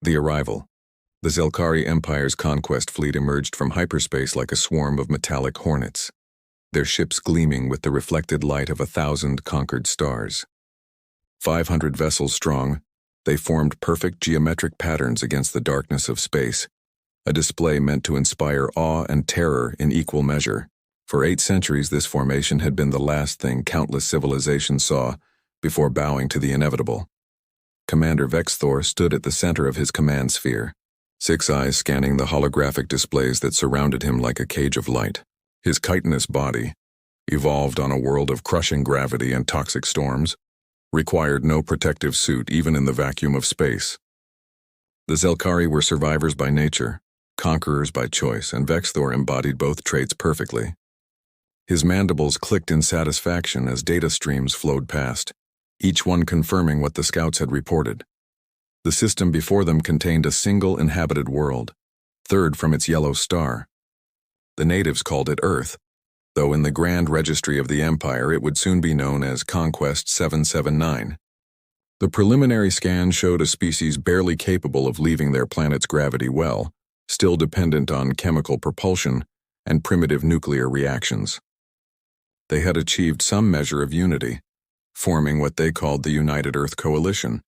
The arrival. The Zelkari Empire's conquest fleet emerged from hyperspace like a swarm of metallic hornets, their ships gleaming with the reflected light of 1,000 conquered stars. 500 vessels strong, they formed perfect geometric patterns against the darkness of space, a display meant to inspire awe and terror in equal measure. For 8 centuries, this formation had been the last thing countless civilizations saw before bowing to the inevitable. Commander Vexthor stood at the center of his command sphere, 6 eyes scanning the holographic displays that surrounded him like a cage of light. His chitinous body, evolved on a world of crushing gravity and toxic storms, required no protective suit even in the vacuum of space. The Zelkari were survivors by nature, conquerors by choice, and Vexthor embodied both traits perfectly. His mandibles clicked in satisfaction as data streams flowed past, each one confirming what the scouts had reported. The system before them contained a single inhabited world, third from its yellow star. The natives called it Earth, though in the Grand Registry of the Empire it would soon be known as Conquest 779. The preliminary scan showed a species barely capable of leaving their planet's gravity well, still dependent on chemical propulsion and primitive nuclear reactions. They had achieved some measure of unity, forming what they called the United Earth Coalition,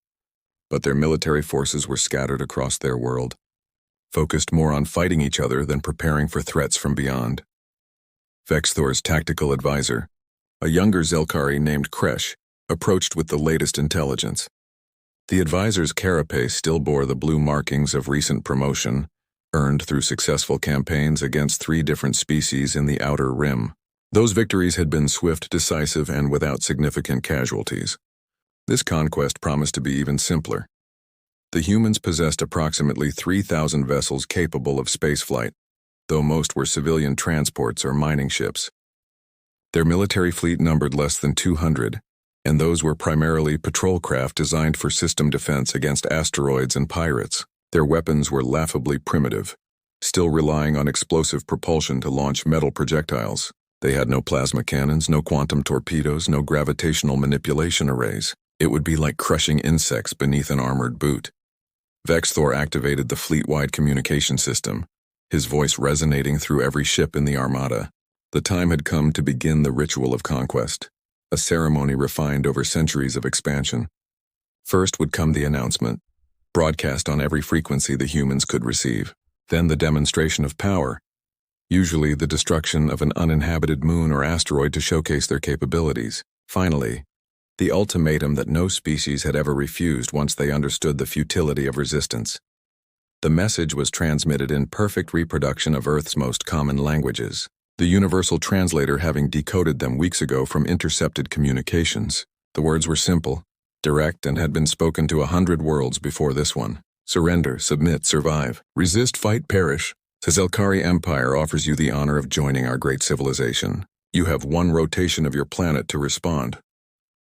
but their military forces were scattered across their world, focused more on fighting each other than preparing for threats from beyond. Vexthor's tactical advisor, a younger Zelkari named Kresh, approached with the latest intelligence. The advisor's carapace still bore the blue markings of recent promotion, earned through successful campaigns against 3 different species in the Outer Rim. Those victories had been swift, decisive, and without significant casualties. This conquest promised to be even simpler. The humans possessed approximately 3,000 vessels capable of spaceflight, though most were civilian transports or mining ships. Their military fleet numbered less than 200, and those were primarily patrol craft designed for system defense against asteroids and pirates. Their weapons were laughably primitive, still relying on explosive propulsion to launch metal projectiles. They had no plasma cannons, no quantum torpedoes, no gravitational manipulation arrays. It would be like crushing insects beneath an armored boot. Vexthor activated the fleet-wide communication system, his voice resonating through every ship in the armada. The time had come to begin the ritual of conquest, a ceremony refined over centuries of expansion. First would come the announcement, broadcast on every frequency the humans could receive. Then the demonstration of power, usually the destruction of an uninhabited moon or asteroid to showcase their capabilities. Finally, the ultimatum that no species had ever refused once they understood the futility of resistance. The message was transmitted in perfect reproduction of Earth's most common languages, the universal translator having decoded them weeks ago from intercepted communications. The words were simple, direct, and had been spoken to 100 worlds before this one. Surrender, submit, survive. Resist, fight, perish. The Zelkari Empire offers you the honor of joining our great civilization. You have 1 rotation of your planet to respond.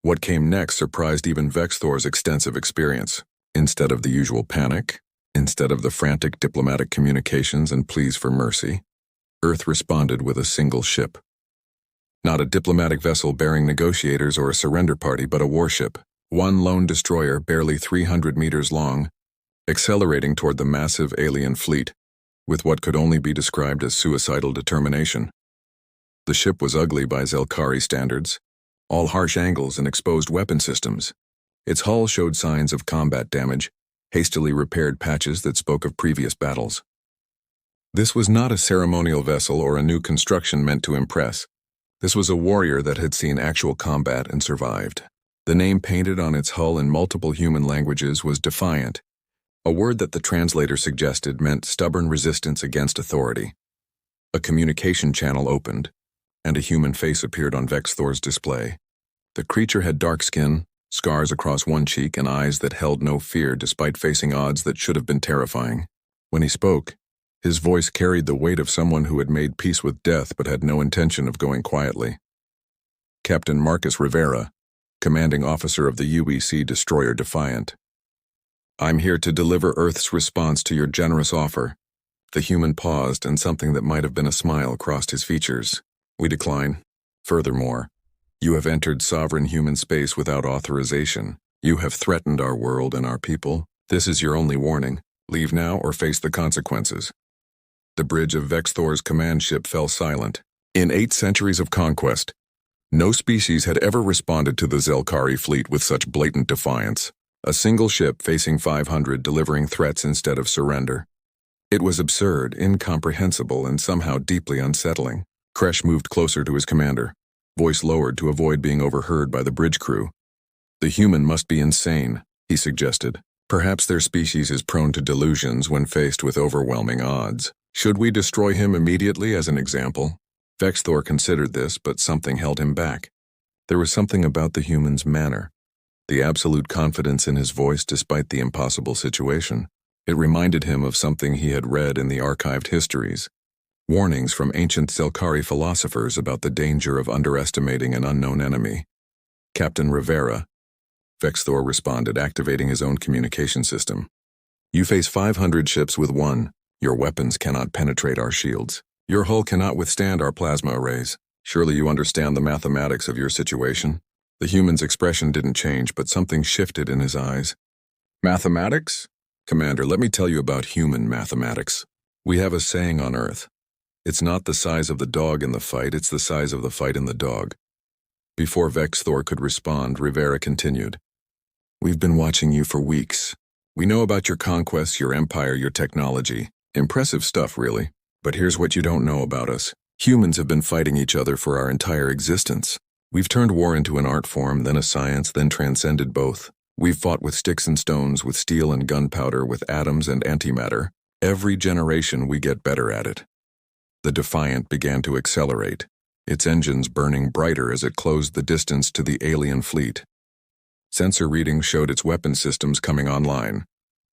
What came next surprised even Vexthor's extensive experience. Instead of the usual panic, instead of the frantic diplomatic communications and pleas for mercy, Earth responded with a single ship. Not a diplomatic vessel bearing negotiators or a surrender party, but a warship, 1 lone destroyer barely 300 meters long, accelerating toward the massive alien fleet, with what could only be described as suicidal determination. The ship was ugly by Zelkari standards, all harsh angles and exposed weapon systems. Its hull showed signs of combat damage, hastily repaired patches that spoke of previous battles. This was not a ceremonial vessel or a new construction meant to impress. This was a warrior that had seen actual combat and survived. The name painted on its hull in multiple human languages was Defiant, a word that the translator suggested meant stubborn resistance against authority. A communication channel opened, and a human face appeared on Vexthor's display. The creature had dark skin, scars across one cheek, and eyes that held no fear despite facing odds that should have been terrifying. When he spoke, his voice carried the weight of someone who had made peace with death but had no intention of going quietly. Captain Marcus Rivera, commanding officer of the UEC destroyer Defiant. I'm here to deliver Earth's response to your generous offer. The human paused, and something that might have been a smile crossed his features. We decline. Furthermore, you have entered sovereign human space without authorization. You have threatened our world and our people. This is your only warning. Leave now or face the consequences. The bridge of Vexthor's command ship fell silent. In 8 centuries of conquest, no species had ever responded to the Zelkari fleet with such blatant defiance. A single ship facing 500 delivering threats instead of surrender. It was absurd, incomprehensible, and somehow deeply unsettling. Kresh moved closer to his commander, voice lowered to avoid being overheard by the bridge crew. The human must be insane, he suggested. Perhaps their species is prone to delusions when faced with overwhelming odds. Should we destroy him immediately as an example? Vexthor considered this, but something held him back. There was something about the human's manner, the absolute confidence in his voice despite the impossible situation. It reminded him of something he had read in the archived histories. Warnings from ancient Zelkari philosophers about the danger of underestimating an unknown enemy. Captain Rivera, Vexthor responded, activating his own communication system. You face 500 ships with one. Your weapons cannot penetrate our shields. Your hull cannot withstand our plasma arrays. Surely you understand the mathematics of your situation? The human's expression didn't change, but something shifted in his eyes. Mathematics? Commander, let me tell you about human mathematics. We have a saying on Earth. It's not the size of the dog in the fight, it's the size of the fight in the dog. Before Vexthor could respond, Rivera continued. We've been watching you for weeks. We know about your conquests, your empire, your technology. Impressive stuff, really. But here's what you don't know about us. Humans have been fighting each other for our entire existence. We've turned war into an art form, then a science, then transcended both. We've fought with sticks and stones, with steel and gunpowder, with atoms and antimatter. Every generation we get better at it. The Defiant began to accelerate, its engines burning brighter as it closed the distance to the alien fleet. Sensor readings showed its weapon systems coming online.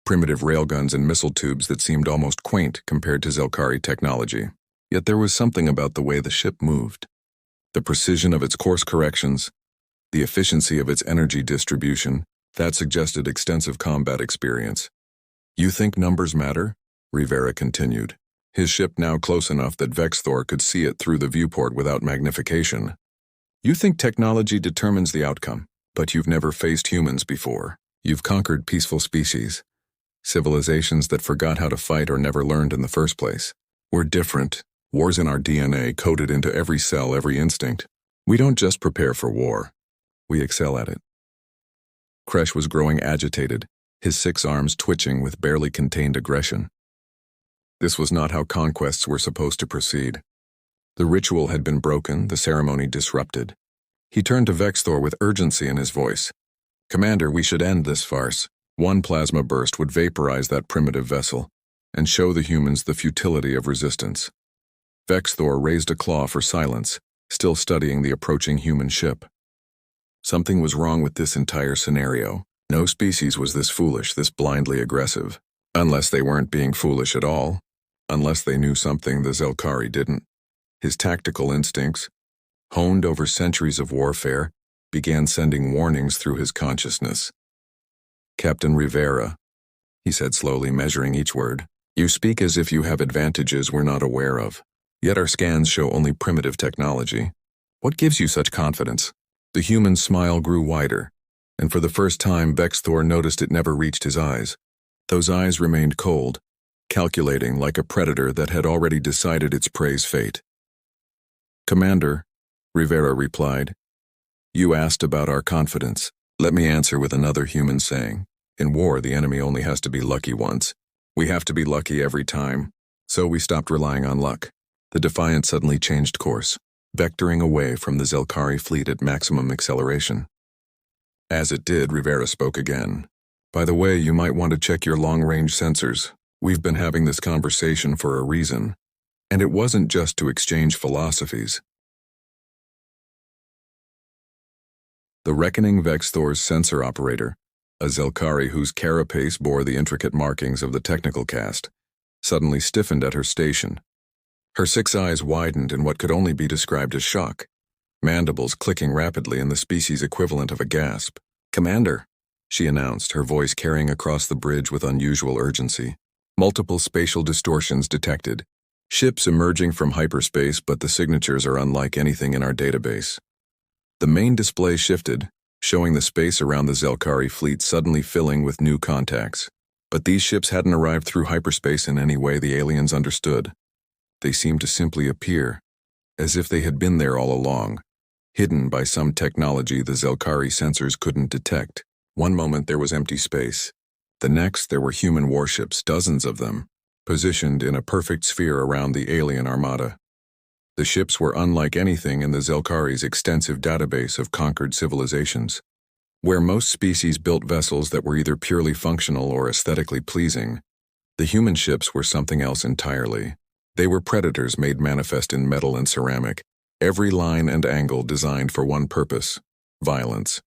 Primitive railguns and missile tubes that seemed almost quaint compared to Zelkari technology. Yet there was something about the way the ship moved. The precision of its course corrections, the efficiency of its energy distribution, that suggested extensive combat experience. You think numbers matter? Rivera continued, his ship now close enough that Vexthor could see it through the viewport without magnification. You think technology determines the outcome, but you've never faced humans before. You've conquered peaceful species, civilizations that forgot how to fight or never learned in the first place. We're different. War's in our DNA, coded into every cell, every instinct. We don't just prepare for war. We excel at it. Kresh was growing agitated, his 6 arms twitching with barely contained aggression. This was not how conquests were supposed to proceed. The ritual had been broken, the ceremony disrupted. He turned to Vexthor with urgency in his voice. Commander, we should end this farce. One plasma burst would vaporize that primitive vessel and show the humans the futility of resistance. Vexthor raised a claw for silence, still studying the approaching human ship. Something was wrong with this entire scenario. No species was this foolish, this blindly aggressive. Unless they weren't being foolish at all. Unless they knew something the Zelkari didn't. His tactical instincts, honed over centuries of warfare, began sending warnings through his consciousness. Captain Rivera, he said slowly, measuring each word, you speak as if you have advantages we're not aware of. Yet our scans show only primitive technology. What gives you such confidence? The human's smile grew wider, and for the first time Vexthor noticed it never reached his eyes. Those eyes remained cold, calculating like a predator that had already decided its prey's fate. Commander, Rivera replied, you asked about our confidence. Let me answer with another human saying. In war, the enemy only has to be lucky once. We have to be lucky every time. So we stopped relying on luck. The Defiant suddenly changed course, vectoring away from the Zelkari fleet at maximum acceleration. As it did, Rivera spoke again. By the way, you might want to check your long-range sensors. We've been having this conversation for a reason. And it wasn't just to exchange philosophies. The reckoning Vexthor's sensor operator, a Zelkari whose carapace bore the intricate markings of the technical caste, suddenly stiffened at her station. Her 6 eyes widened in what could only be described as shock, mandibles clicking rapidly in the species equivalent of a gasp. Commander, she announced, her voice carrying across the bridge with unusual urgency. Multiple spatial distortions detected. Ships emerging from hyperspace, but the signatures are unlike anything in our database. The main display shifted, showing the space around the Zelkari fleet suddenly filling with new contacts. But these ships hadn't arrived through hyperspace in any way the aliens understood. They seemed to simply appear, as if they had been there all along, hidden by some technology the Zelkari sensors couldn't detect. One moment there was empty space. The next there were human warships, dozens of them, positioned in a perfect sphere around the alien armada. The ships were unlike anything in the Zelkari's extensive database of conquered civilizations. Where most species built vessels that were either purely functional or aesthetically pleasing, the human ships were something else entirely. They were predators made manifest in metal and ceramic, every line and angle designed for one purpose: violence.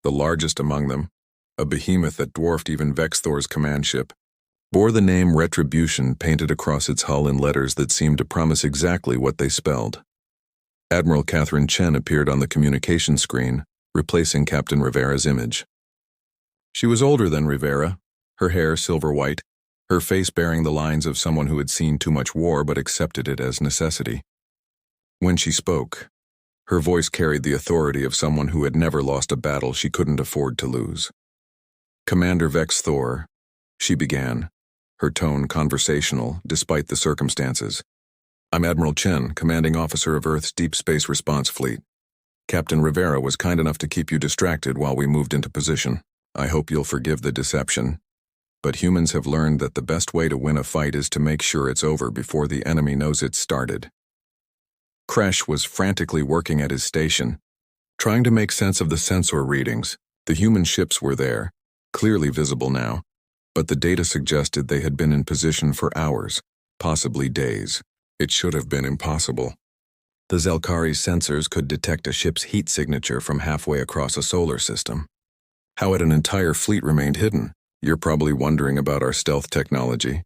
The largest among them, a behemoth that dwarfed even Vexthor's command ship, bore the name Retribution painted across its hull in letters that seemed to promise exactly what they spelled. Admiral Catherine Chen appeared on the communication screen, replacing Captain Rivera's image. She was older than Rivera, her hair silver-white, her face bearing the lines of someone who had seen too much war but accepted it as necessity. When she spoke, her voice carried the authority of someone who had never lost a battle she couldn't afford to lose. "Commander Vexthor," she began, her tone conversational despite the circumstances. "I'm Admiral Chen, commanding officer of Earth's Deep Space Response Fleet. Captain Rivera was kind enough to keep you distracted while we moved into position. I hope you'll forgive the deception. But humans have learned that the best way to win a fight is to make sure it's over before the enemy knows it's started." Kresh was frantically working at his station, trying to make sense of the sensor readings. The human ships were there, clearly visible now, but the data suggested they had been in position for hours, possibly days. It should have been impossible. The Zelkari's sensors could detect a ship's heat signature from halfway across a solar system. How had an entire fleet remained hidden? "You're probably wondering about our stealth technology,"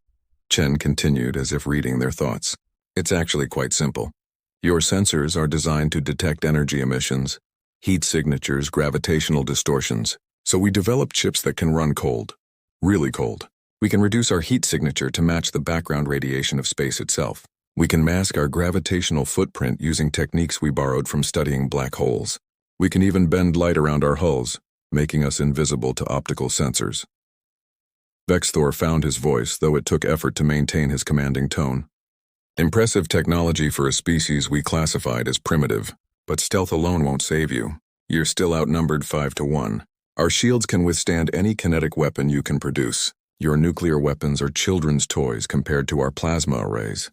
Chen continued as if reading their thoughts. "It's actually quite simple. Your sensors are designed to detect energy emissions, heat signatures, gravitational distortions. So we developed ships that can run cold. Really cold. We can reduce our heat signature to match the background radiation of space itself. We can mask our gravitational footprint using techniques we borrowed from studying black holes. We can even bend light around our hulls, making us invisible to optical sensors." Vexthor found his voice, though it took effort to maintain his commanding tone. "Impressive technology for a species we classified as primitive, but stealth alone won't save you. You're still outnumbered 5-1. Our shields can withstand any kinetic weapon you can produce. Your nuclear weapons are children's toys compared to our plasma arrays."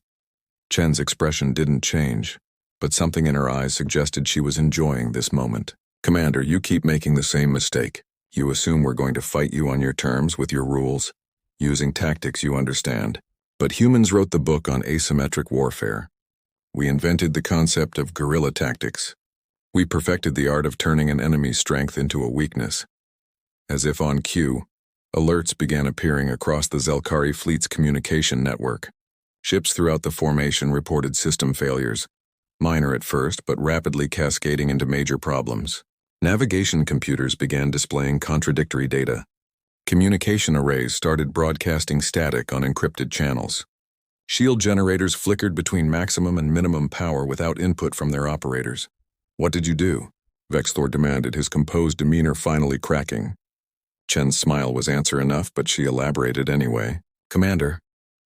Chen's expression didn't change, but something in her eyes suggested she was enjoying this moment. "Commander, you keep making the same mistake. You assume we're going to fight you on your terms with your rules, using tactics you understand. But humans wrote the book on asymmetric warfare. We invented the concept of guerrilla tactics. We perfected the art of turning an enemy's strength into a weakness." As if on cue, alerts began appearing across the Zelkari fleet's communication network. Ships throughout the formation reported system failures, minor at first but rapidly cascading into major problems. Navigation computers began displaying contradictory data. Communication arrays started broadcasting static on encrypted channels. Shield generators flickered between maximum and minimum power without input from their operators. "What did you do?" Vexthor demanded, his composed demeanor finally cracking. Chen's smile was answer enough, but she elaborated anyway. "Commander,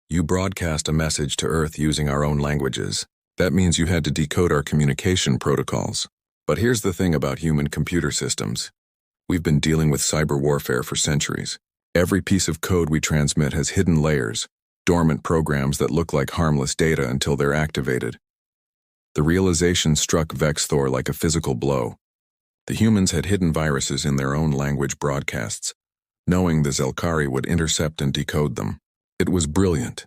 you broadcast a message to Earth using our own languages. That means you had to decode our communication protocols. But here's the thing about human computer systems. We've been dealing with cyber warfare for centuries. Every piece of code we transmit has hidden layers, dormant programs that look like harmless data until they're activated." The realization struck Vexthor like a physical blow. The humans had hidden viruses in their own language broadcasts, knowing the Zelkari would intercept and decode them. It was brilliant,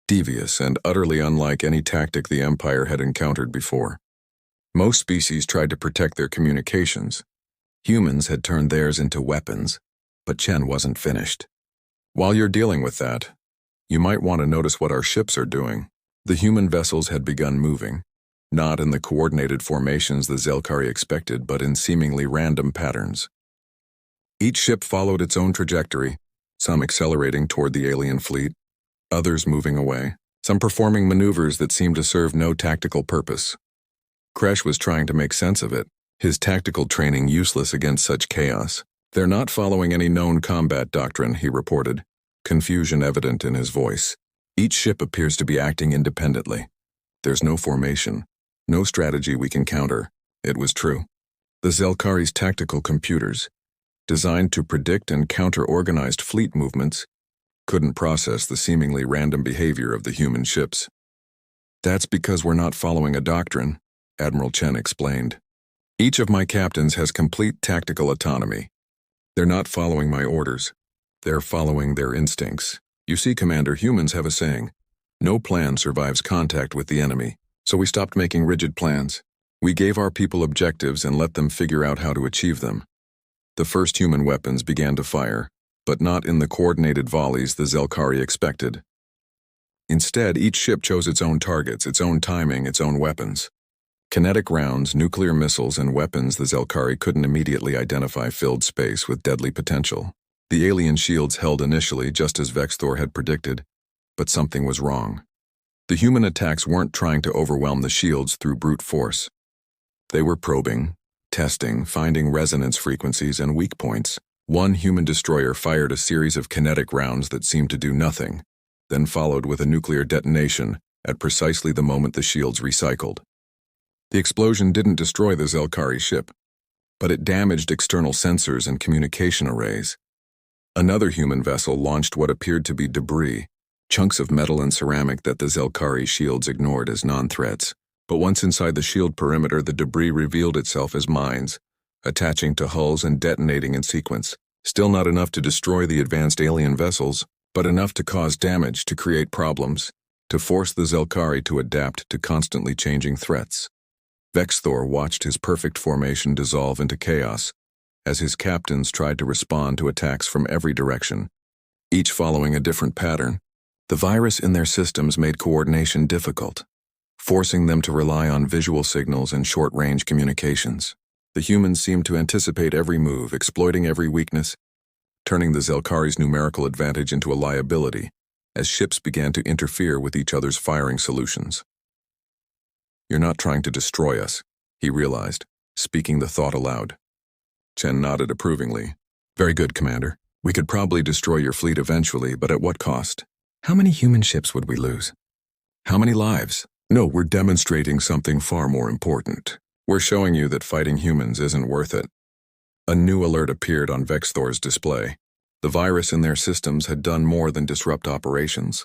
devious, and utterly unlike any tactic the Empire had encountered before. Most species tried to protect their communications. Humans had turned theirs into weapons, but Chen wasn't finished. "While you're dealing with that, you might want to notice what our ships are doing." The human vessels had begun moving, not in the coordinated formations the Zelkari expected, but in seemingly random patterns. Each ship followed its own trajectory, some accelerating toward the alien fleet, others moving away, some performing maneuvers that seemed to serve no tactical purpose. Kresh was trying to make sense of it, his tactical training useless against such chaos. "They're not following any known combat doctrine," he reported. confusion evident in his voice. Each ship appears to be acting independently. There's no formation, no strategy we can counter. It was true. The Zelkari's tactical computers, designed to predict and counter organized fleet movements, couldn't process the seemingly random behavior of the human ships. That's because we're not following a doctrine, Admiral Chen explained. Each of my captains has complete tactical autonomy. They're not following my orders. They're following their instincts. You see, Commander, humans have a saying, no plan survives contact with the enemy, so we stopped making rigid plans. We gave our people objectives and let them figure out how to achieve them. The first human weapons began to fire, but not in the coordinated volleys the Zelkari expected. Instead, each ship chose its own targets, its own timing, its own weapons. Kinetic rounds, nuclear missiles, and weapons the Zelkari couldn't immediately identify filled space with deadly potential. The alien shields held initially just as Vexthor had predicted, but something was wrong. The human attacks weren't trying to overwhelm the shields through brute force. They were probing, testing, finding resonance frequencies and weak points. One human destroyer fired a series of kinetic rounds that seemed to do nothing, then followed with a nuclear detonation at precisely the moment the shields recycled. The explosion didn't destroy the Zelkari ship, but it damaged external sensors and communication arrays. Another human vessel launched what appeared to be debris, chunks of metal and ceramic that the Zelkari shields ignored as non-threats. But once inside the shield perimeter, the debris revealed itself as mines, attaching to hulls and detonating in sequence. Still not enough to destroy the advanced alien vessels, but enough to cause damage, to create problems, to force the Zelkari to adapt to constantly changing threats. Vexthor watched his perfect formation dissolve into chaos as his captains tried to respond to attacks from every direction, each following a different pattern. The virus in their systems made coordination difficult, forcing them to rely on visual signals and short-range communications. The humans seemed to anticipate every move, exploiting every weakness, turning the Zelkari's numerical advantage into a liability as ships began to interfere with each other's firing solutions. You're not trying to destroy us, he realized, speaking the thought aloud. Chen nodded approvingly. Very good, Commander. We could probably destroy your fleet eventually, but at what cost? How many human ships would we lose? How many lives? No, we're demonstrating something far more important. We're showing you that fighting humans isn't worth it. A new alert appeared on Vexthor's display. The virus in their systems had done more than disrupt operations.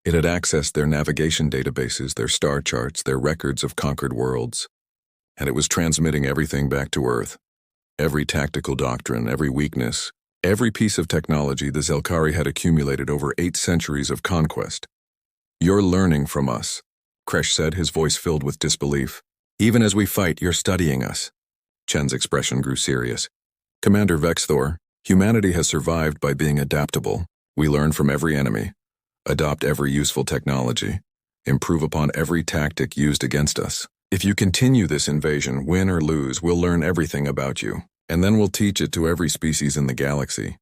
It had accessed their navigation databases, their star charts, their records of conquered worlds, and it was transmitting everything back to Earth. Every tactical doctrine, every weakness, every piece of technology the Zelkari had accumulated over 8 centuries of conquest. You're learning from us, Kresh said, his voice filled with disbelief. Even as we fight, you're studying us. Chen's expression grew serious. Commander Vexthor, humanity has survived by being adaptable. We learn from every enemy, adopt every useful technology, improve upon every tactic used against us. If you continue this invasion, win or lose, we'll learn everything about you, and then we'll teach it to every species in the galaxy.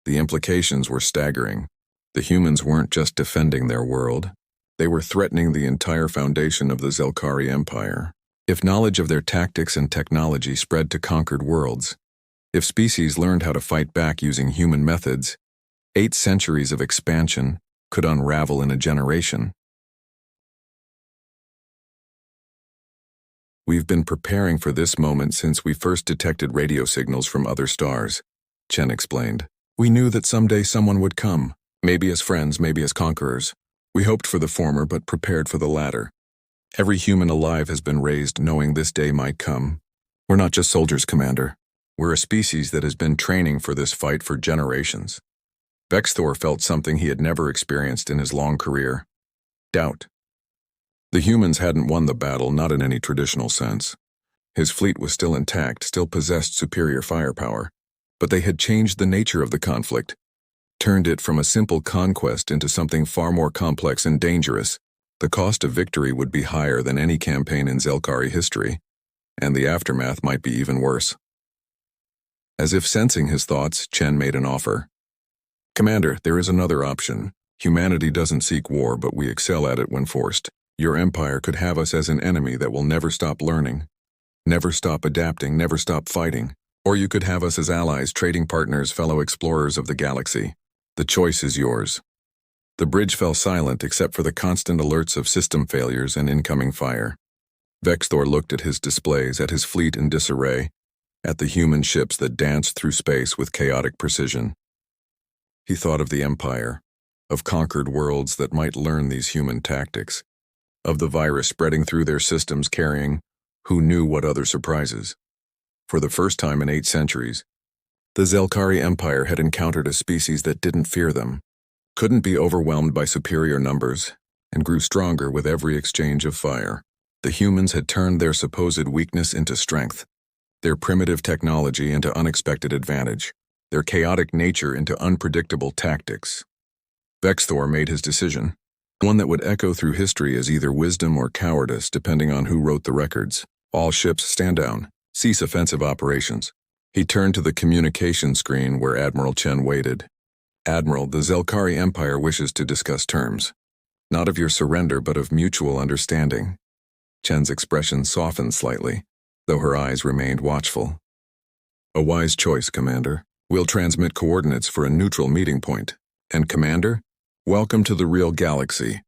The implications were staggering. The humans weren't just defending their world. They were threatening the entire foundation of the Zelkari Empire. If knowledge of their tactics and technology spread to conquered worlds, if species learned how to fight back using human methods, 8 centuries of expansion could unravel in a generation. We've been preparing for this moment since we first detected radio signals from other stars, Chen explained. We knew that someday someone would come, maybe as friends, maybe as conquerors. We hoped for the former but prepared for the latter. Every human alive has been raised knowing this day might come. We're not just soldiers, Commander. We're a species that has been training for this fight for generations. Vexthor felt something he had never experienced in his long career: doubt. The humans hadn't won the battle, not in any traditional sense. His fleet was still intact, still possessed superior firepower, but they had changed the nature of the conflict, turned it from a simple conquest into something far more complex and dangerous. The cost of victory would be higher than any campaign in Zelkari history, and the aftermath might be even worse. As if sensing his thoughts, Chen made an offer. Commander, there is another option. Humanity doesn't seek war, but we excel at it when forced. Your empire could have us as an enemy that will never stop learning, never stop adapting, never stop fighting. Or you could have us as allies, trading partners, fellow explorers of the galaxy. The choice is yours. The bridge fell silent except for the constant alerts of system failures and incoming fire. Vexthor looked at his displays, at his fleet in disarray, at the human ships that danced through space with chaotic precision. He thought of the Empire, of conquered worlds that might learn these human tactics, of the virus spreading through their systems carrying who knew what other surprises. For the first time in 8 centuries, the Zelkari Empire had encountered a species that didn't fear them, couldn't be overwhelmed by superior numbers, and grew stronger with every exchange of fire. The humans had turned their supposed weakness into strength, their primitive technology into unexpected advantage, their chaotic nature into unpredictable tactics. Vexthor made his decision, one that would echo through history as either wisdom or cowardice depending on who wrote the records. All ships stand down, cease offensive operations. He turned to the communication screen where Admiral Chen waited. Admiral, the Zelkari Empire wishes to discuss terms. Not of your surrender, but of mutual understanding. Chen's expression softened slightly, though her eyes remained watchful. A wise choice, Commander. We'll transmit coordinates for a neutral meeting point. And Commander, welcome to the real galaxy,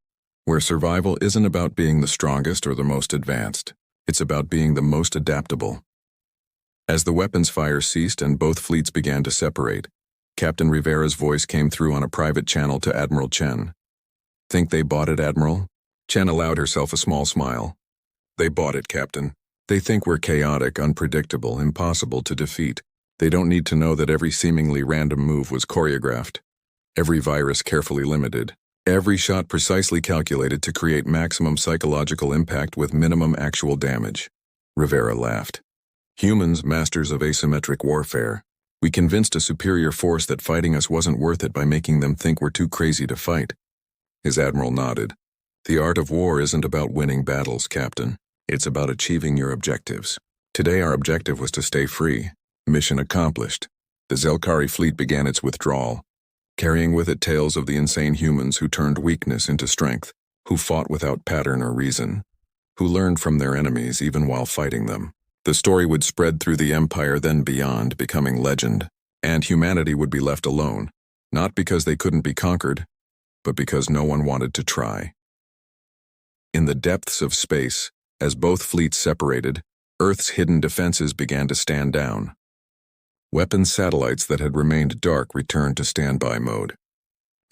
where survival isn't about being the strongest or the most advanced. It's about being the most adaptable. As the weapons fire ceased and both fleets began to separate, Captain Rivera's voice came through on a private channel to Admiral Chen. Think they bought it, Admiral? Chen allowed herself a small smile. They bought it, Captain. They think we're chaotic, unpredictable, impossible to defeat. They don't need to know that every seemingly random move was choreographed, every virus carefully limited, every shot precisely calculated to create maximum psychological impact with minimum actual damage. Rivera laughed. Humans, masters of asymmetric warfare. We convinced a superior force that fighting us wasn't worth it by making them think we're too crazy to fight. His admiral nodded. The art of war isn't about winning battles, Captain. It's about achieving your objectives. Today our objective was to stay free. Mission accomplished. The Zelkari fleet began its withdrawal, carrying with it tales of the insane humans who turned weakness into strength, who fought without pattern or reason, who learned from their enemies even while fighting them. The story would spread through the Empire, then beyond, becoming legend, and humanity would be left alone, not because they couldn't be conquered, but because no one wanted to try. In the depths of space, as both fleets separated, Earth's hidden defenses began to stand down. Weapons satellites that had remained dark returned to standby mode.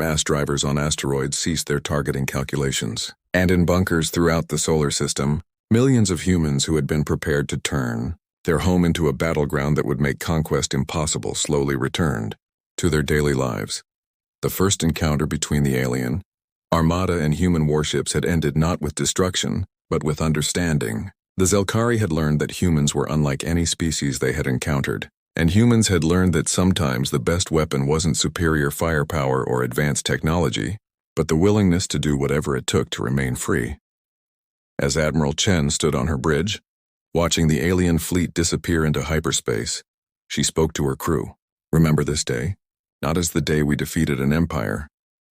Mass drivers on asteroids ceased their targeting calculations, and in bunkers throughout the solar system, millions of humans who had been prepared to turn their home into a battleground that would make conquest impossible slowly returned to their daily lives. The first encounter between the alien, armada and human warships had ended not with destruction, but with understanding. The Zelkari had learned that humans were unlike any species they had encountered, and humans had learned that sometimes the best weapon wasn't superior firepower or advanced technology, but the willingness to do whatever it took to remain free. As Admiral Chen stood on her bridge, watching the alien fleet disappear into hyperspace, she spoke to her crew. Remember this day, not as the day we defeated an empire,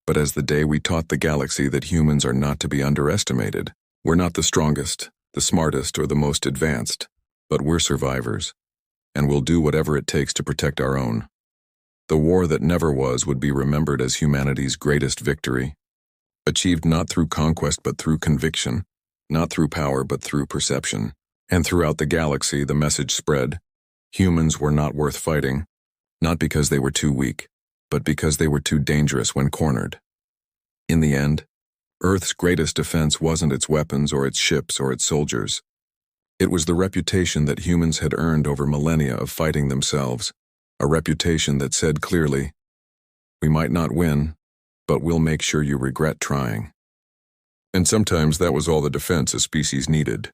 but as the day we taught the galaxy that humans are not to be underestimated. We're not the strongest, the smartest, or the most advanced, but we're survivors, and we'll do whatever it takes to protect our own. The war that never was would be remembered as humanity's greatest victory, achieved not through conquest but through conviction, not through power but through perception. And throughout the galaxy the message spread: humans were not worth fighting, not because they were too weak, but because they were too dangerous when cornered. In the end, Earth's greatest defense wasn't its weapons or its ships or its soldiers. It was the reputation that humans had earned over millennia of fighting themselves, a reputation that said clearly, "We might not win, but we'll make sure you regret trying." And sometimes that was all the defense a species needed.